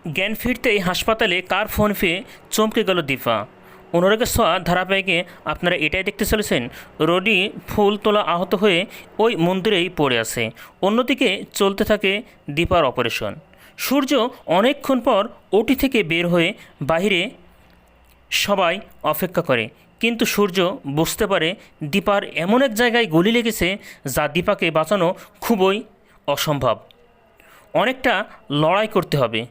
জ্ঞান ফিরতেই হাসপাতালে কার ফোন পেয়ে চমকে গেল দীপা। অনুরাগের ছোঁয়া ধারাবাহিকে আপনারা এটাই দেখতে চলেছেন, রোডি ফুল তোলা আহত হয়ে ওই মন্দিরেই পড়ে আছে। অন্যদিকে চলতে থাকে দীপার অপারেশন। সূর্য অনেকক্ষণ পর ওটি থেকে বের হয়ে বাইরে সবাই অপেক্ষা করে, কিন্তু সূর্য বুঝতে পারে দীপার এমন এক জায়গায় গুলি লেগেছে যা দীপাকে বাঁচানো খুবই অসম্ভব। অনেকটা লড়াই করতে হবে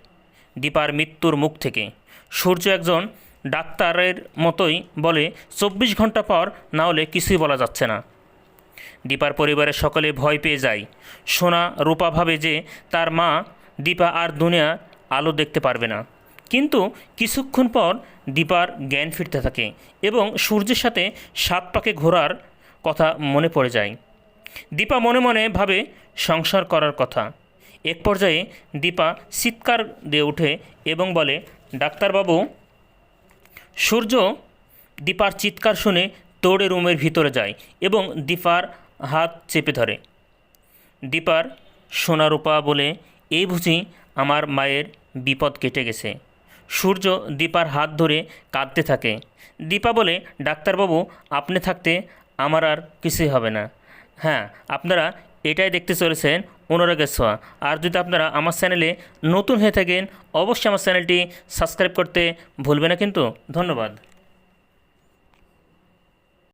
দীপার মৃত্যুর মুখ থেকে। সূর্য একজন ডাক্তারের মতোই বলে 24 ঘন্টা পর না হলে কিছুই বলা যাচ্ছে না। দীপার পরিবারের সকলে ভয় পেয়ে যায়। সোনা রূপা ভাবে যে তার মা দীপা আর দুনিয়ার আলো দেখতে পারবে না। কিন্তু কিছুক্ষণ পর দীপার জ্ঞান ফিরতে থাকে এবং সূর্যের সাথে 7 পাকে ঘোরার কথা মনে পড়ে যায়। দীপা মনে মনে ভাবে সংসার করার কথা। এক পর্যায়ে দীপা চিৎকার দিয়ে ওঠে এবং বলে, ডাক্তারবাবু। সূর্য দীপার চিৎকার শুনে দৌড়ে রুমের ভিতরে যায় এবং দীপার হাত চেপে ধরে। দীপার সোনারূপা বলে, এই বুঝি আমার মায়ের বিপদ কেটে গেছে। সূর্য দীপার হাত ধরে কাঁদতে থাকে। দীপা বলে, ডাক্তারবাবু আপনি থাকতে আমার আর কিছুই হবে না। হ্যাঁ, আপনারা এটাই দেখতে চলেছেন অনুরাগের ছোঁয়া। আর যদি আপনারা আমার চ্যানেলে নতুন হয়ে থাকেন অবশ্যই আমার চ্যানেলটি সাবস্ক্রাইব করতে ভুলবেন না কিন্তু। ধন্যবাদ।